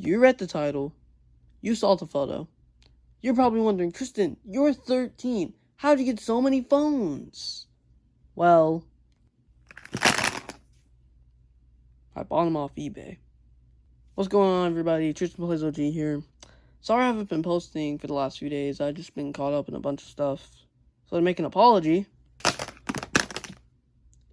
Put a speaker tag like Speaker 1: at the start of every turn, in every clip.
Speaker 1: You read the title. You saw the photo. You're probably wondering, Tristan, you're 13. How'd you get so many phones? Well, I bought them off eBay. What's going on, everybody? Tristan Plays OG here. Sorry I haven't been posting for the last few days. I've just been caught up in a bunch of stuff. So to make an apology,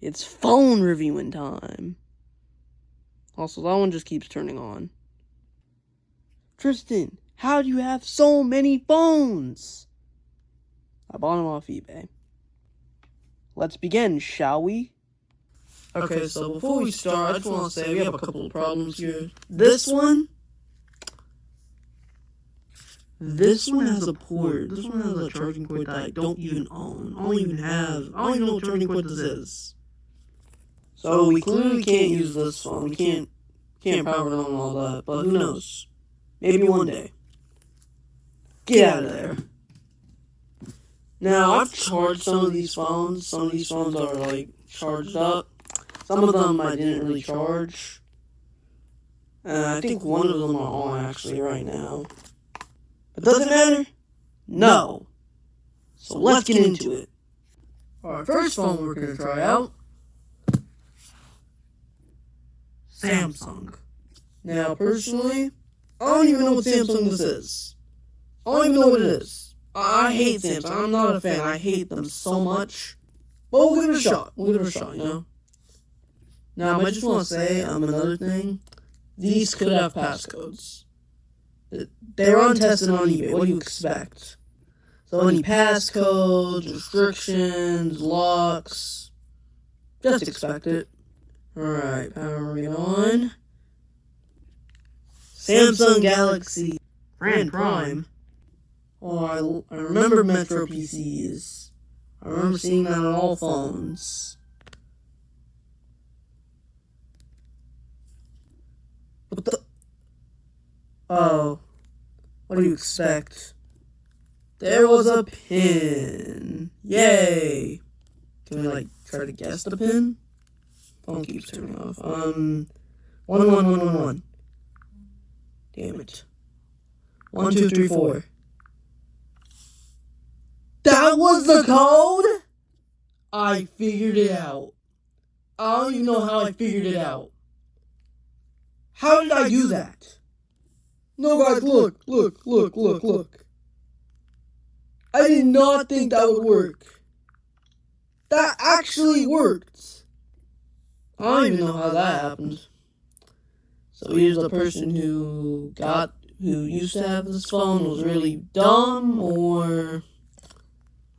Speaker 1: it's phone reviewing time. Also, that one just keeps turning on. Tristan, how do you have so many phones? I bought them off eBay. Let's begin, shall we? Okay, so before we start, I just want to say we have a couple of problems here. This one has a port. This one has a charging port that I don't even own. I don't even know what charging port this is. So we clearly can't use this phone. We can't power it on and all that, but who knows? Maybe one day. Get out of there. Now, I've charged some of these phones. Some of these phones are, like, charged up. Some of them I didn't really charge. I think one of them are on, actually, right now. But does it matter? No. So let's get into it. Our first phone we're going to try out. Samsung. Now, personally, I don't even know what Samsung this is. I don't even know what it is. I hate Samsung. I'm not a fan. I hate them so much. But we'll give it a shot. You know? Now, I just want to say, another thing. These could have passcodes. They're untested on eBay. What do you expect? So any passcodes, restrictions, locks, just expect it. Alright, powering it on. Samsung Galaxy Grand Prime. Oh, I remember Metro PCs. I remember seeing that on all phones. What the? Oh. What do you expect? There was a pin. Yay. Can we, like, try to guess the pin? Phone keeps turning off. 11111. Damn it. 1, 2, 3, 4. That was the code? I figured it out. I don't even know how I figured it out. How did I do that? No, guys, look. I did not think that would work. That actually worked. I don't even know how that happened. So either the person who used to have this phone was really dumb, or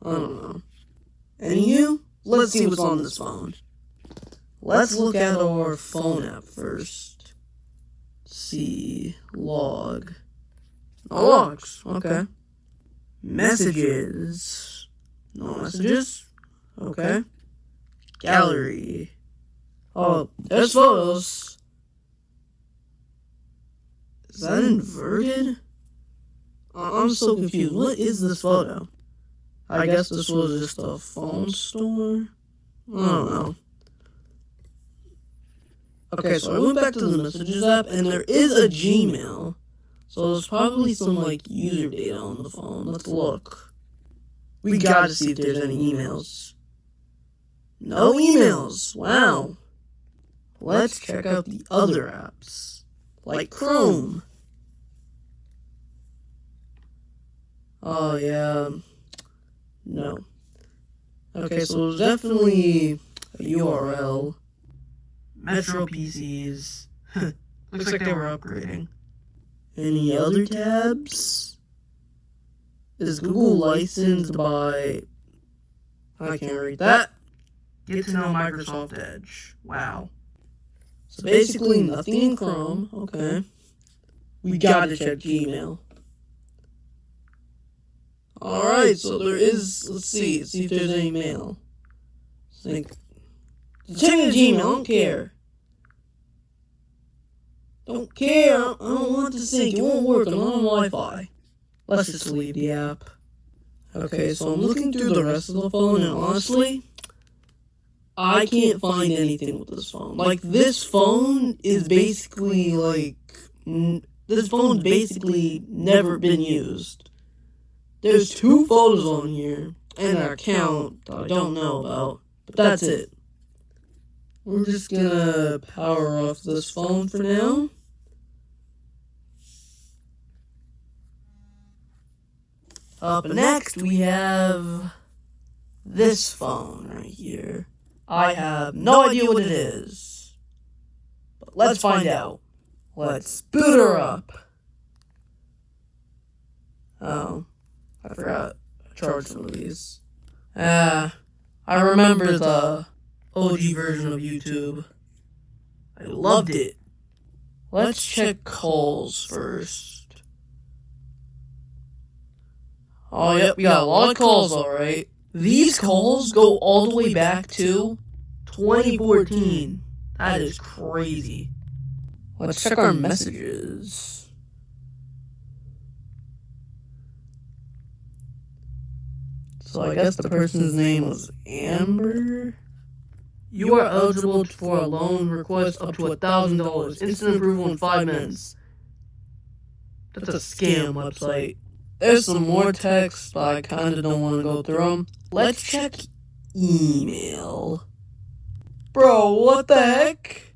Speaker 1: I don't know. And let's see what's on this phone. Let's look at our phone app first. See, log. No logs, okay. Messages. No messages. Okay. Gallery. Oh, there's photos. Is that inverted? I'm so confused. What is this photo? I guess this was just a phone store? I don't know. Okay, so I went back to the Messages app, and there is a Gmail. So there's probably some, like, user data on the phone. Let's look. We gotta see if there's any emails. No emails. Wow. Let's check out the other apps. Like Chrome. Oh, yeah. No. Okay, so there's definitely a URL. Metro PCs. Looks like they were upgrading. Any other tabs? Is Google licensed by... I can't read that. Get to know Microsoft Edge. Wow. So basically nothing in Chrome. Okay. We gotta check Gmail. Alright, so there is... Let's see if there's any mail. Check the Gmail, I don't care. Don't care, I don't want to sync, it won't work, I'm on Wi-Fi. Let's just leave the app. Okay, so I'm looking through the rest of the phone, and honestly, I can't find anything with this phone. Like, this phone is basically, like, this phone's basically never been used. There's 2 photos on here, and an account that I don't know about, but that's it. We're just gonna power off this phone for now. Up next, we have this phone right here. I have no idea what it is, but let's find out. Let's boot her up. Oh, I forgot I charged some of these. I remember the OG version of YouTube. I loved it. Let's check calls first. Oh, yep, we got a lot of calls, alright. These calls go all the way back to 2014. That is crazy. Let's check our messages. So I guess the person's name was Amber. You are eligible for a loan request up to $1,000. Instant approval in 5 minutes. That's a scam website. There's some more texts, but I kinda don't want to go through them. Let's check email. Bro, what the heck?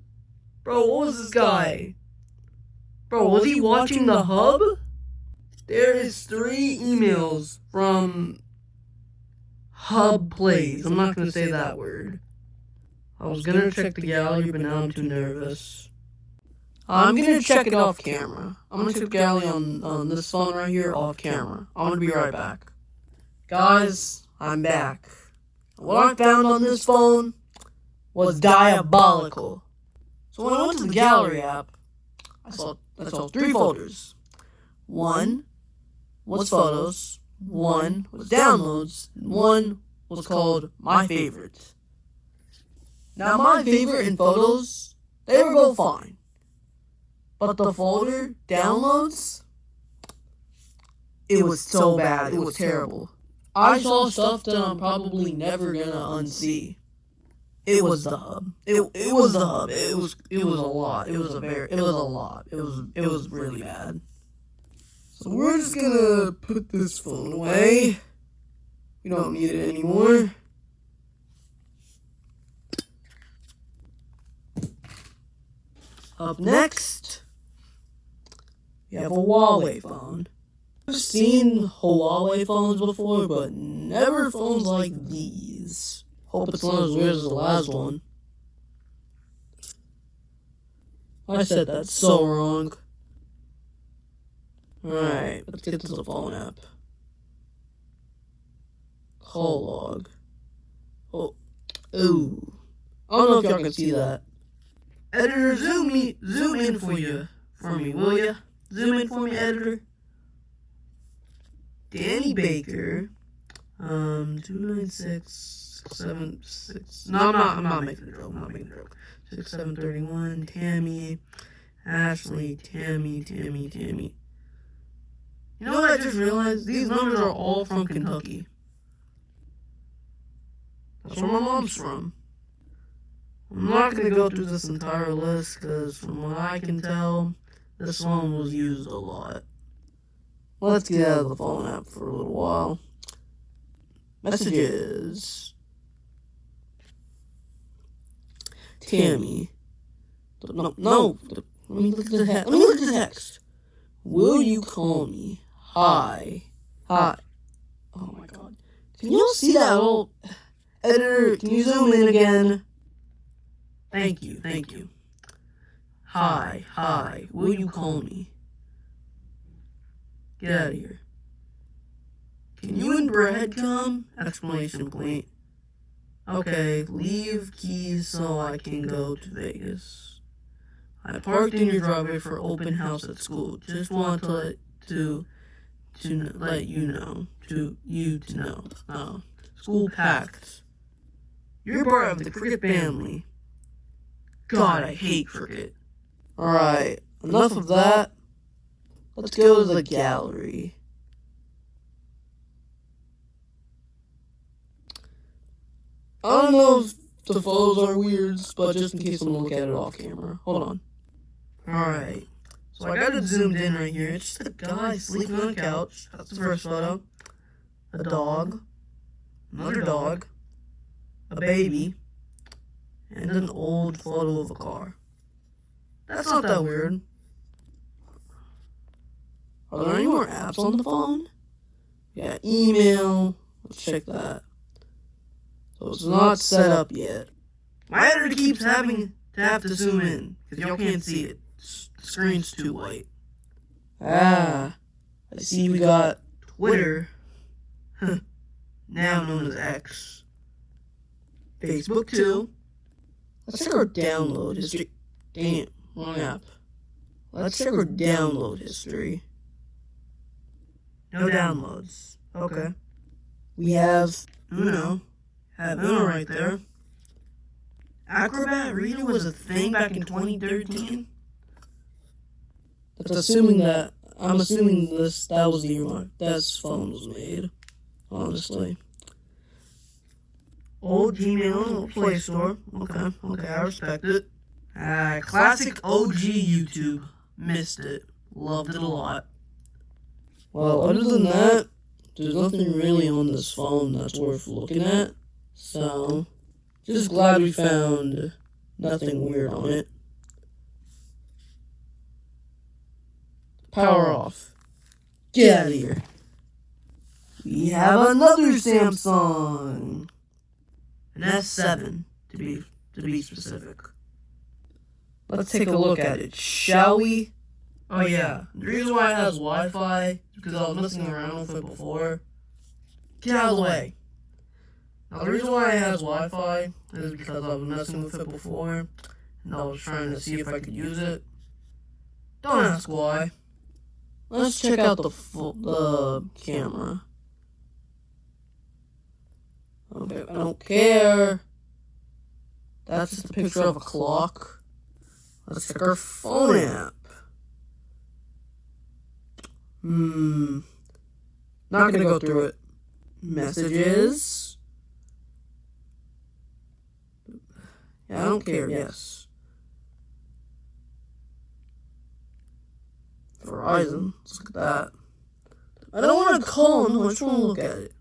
Speaker 1: Bro, what was this guy? Bro, was he watching the hub? There is 3 emails from Hub Plays. I'm not gonna say that word. I was gonna check the gallery, but now I'm too nervous. I'm gonna check it off camera. I'm gonna check the gallery on this phone right here off camera. I'm gonna be right back. Guys, I'm back. What I found on this phone was diabolical. So when I went to the gallery app, I saw 3 folders. 1 was photos, 1 was downloads, and 1 was called My Favorites. Now my favorite and photos, they were both fine. But the folder, downloads, it was so bad. It was terrible. I saw stuff that I'm probably never gonna unsee. It was the hub. It was the hub. It was a lot. It was a lot. It was really bad. So we're just gonna put this phone away. We don't need it anymore. Up next, we have a Huawei phone. I've seen Huawei phones before, but never phones like these. Hope it's not as weird as the last one. I said that so wrong. Alright, let's get to the phone app. Call log. Oh, ooh. I don't know if y'all can see that. Editor, zoom in for me, will ya? Zoom in for me, editor. Danny Baker, 29676. No, I'm not making the joke. 6731. Tammy, Ashley, Tammy. You know what I just realized? These numbers are all from Kentucky. That's where my mom's from. I'm not going to go through this entire list because from what I can tell, this one was used a lot. Let's get out of the phone app for a little while. Messages. Tammy. No. Let me look at the text. Will you call me? Hi. Oh my god. Can you all see that little... Editor, can you zoom in again? Thank you. Hi, will you call me? Get out of here. Can you and Brad come? Exclamation point. Okay, leave keys so I can go to Vegas. I parked in your driveway for open house at school. Just want to let you know. School packed. You're part of the cricket family. God, I hate cricket. Alright, enough of that. Let's go to the gallery. I don't know if the photos are weird, but just in case I'm gonna look at it off camera. Hold on. Alright. So I got it zoomed in right here. It's just a guy sleeping on a couch. That's the first photo. A dog. Another dog. A baby. And an old photo of a car. That's not that weird. Are there any more apps on the phone? Yeah, email. Let's check that. So it's not set up yet. My editor keeps having to have to zoom in, because y'all can't see it. The screen's too white. I see we got Twitter, now known as X. Facebook too. Let's check our download history. Dang it, wrong app. Let's check our download history. No downloads. Okay. We have Uno. Have Uno right there. Acrobat Reader was a thing back in 2013. That's assuming that. I'm assuming that was the year this phone was made. Honestly. Old Gmail, Play Store. Okay, I respect it. Classic OG YouTube. Missed it. Loved it a lot. Well, other than that, there's nothing really on this phone that's worth looking at. So, just glad we found nothing weird on it. Power off. Get out of here. We have another Samsung. An S7, to be specific. Let's take a look at it, shall we? Oh yeah, the reason why it has Wi-Fi is because I was messing around with it before. Get out of the way. Now the reason why it has Wi-Fi is because I was messing with it before, and I was trying to see if I could use it. Don't ask why. Let's check out the camera. Okay, I don't care. That's just a picture of a clock. Let's check our phone app. Not gonna go through it. Messages. Yeah, I don't care, yes. Verizon, let's look at that. I don't want to call them, I just want to look at it.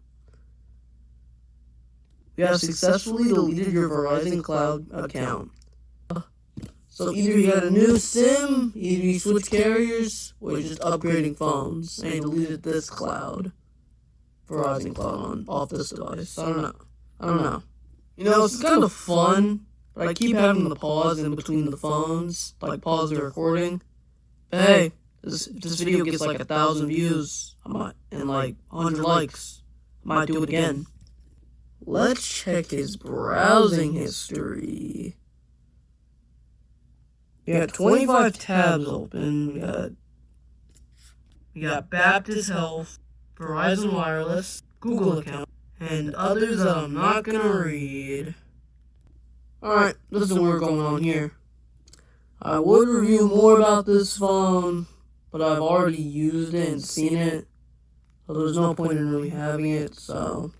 Speaker 1: You have successfully deleted your Verizon Cloud account. So either you got a new SIM, either you switch carriers, or you're just upgrading phones, and you deleted this cloud. Verizon Cloud off this device. I don't know. You know, it's kind of fun, but I keep having to pause in between the phones, like pause the recording. But hey, if this video gets like 1,000 views, and like 100 likes, I might do it again. Let's check his browsing history. We got 25 tabs open. We got Baptist Health, Verizon Wireless, Google account, and others that I'm not gonna read. Alright, this is what we're going on here. I would review more about this phone, but I've already used it and seen it, so there's no point in really having it, so.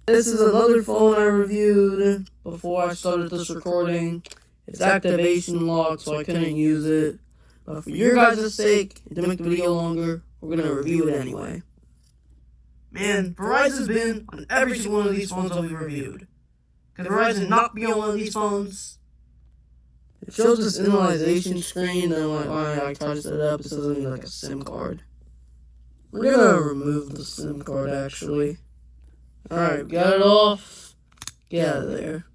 Speaker 1: This is another phone I reviewed before I started this recording. It's activation locked, so I couldn't use it. But for your guys' sake, and to make the video longer, we're going to review it anyway. Man, Verizon's been on every single one of these phones that we reviewed. Could Verizon not be on one of these phones? It shows this initialization screen, and when I try to set it up, it says I need like a SIM card. We're going to remove the SIM card, actually. Alright, got it off. Get out of there.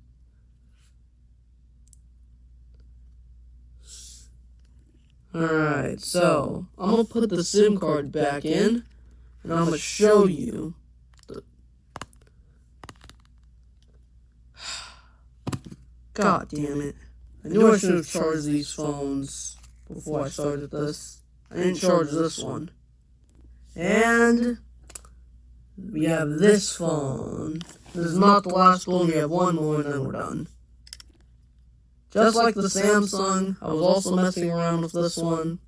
Speaker 1: Alright, so I'm going to put the SIM card back in, and I'm going to show you. God damn it. I knew I should have charged these phones before I started this. I didn't charge this one. And we have this phone. This is not the last one. We have one more and then we're done. Just like the Samsung, I was also messing around with this one.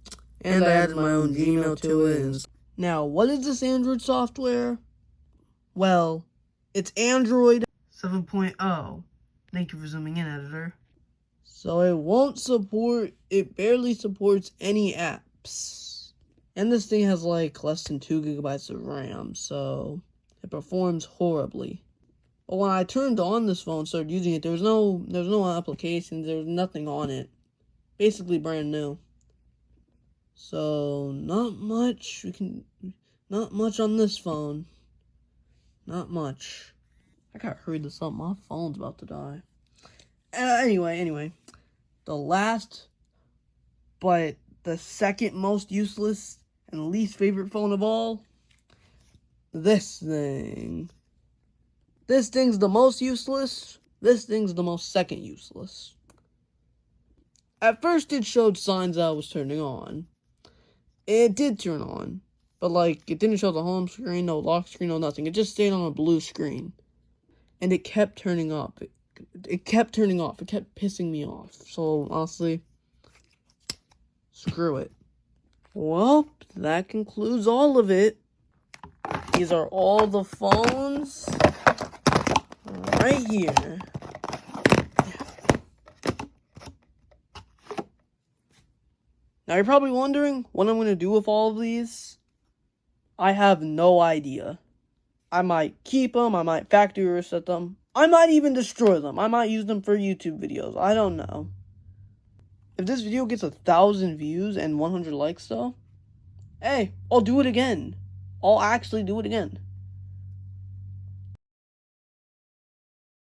Speaker 1: And I added my own Gmail to it. Now, what is this Android software? Well, it's Android 7.0. Thank you for zooming in, editor. So it barely supports any apps. And this thing has like less than 2 gigabytes of RAM, so it performs horribly. But when I turned on this phone and started using it, there was no applications, there was nothing on it. Basically brand new. So not much on this phone. Not much. I gotta hurry this up, my phone's about to die. Anyway. The last, but the second most useless and least favorite phone of all, this thing. This thing's the most useless. This thing's the most second useless. At first, it showed signs that it was turning on. It did turn on. But, like, it didn't show the home screen, no lock screen, no nothing. It just stayed on a blue screen. And it kept turning up. It kept turning off. It kept pissing me off. So, honestly, screw it. Well, that concludes all of it. These are all the phones right here. Now, you're probably wondering what I'm going to do with all of these. I have no idea. I might keep them. I might factory reset them. I might even destroy them. I might use them for YouTube videos. I don't know. If this video gets 1,000 views and 100 likes, though, hey, I'll do it again. I'll actually do it again.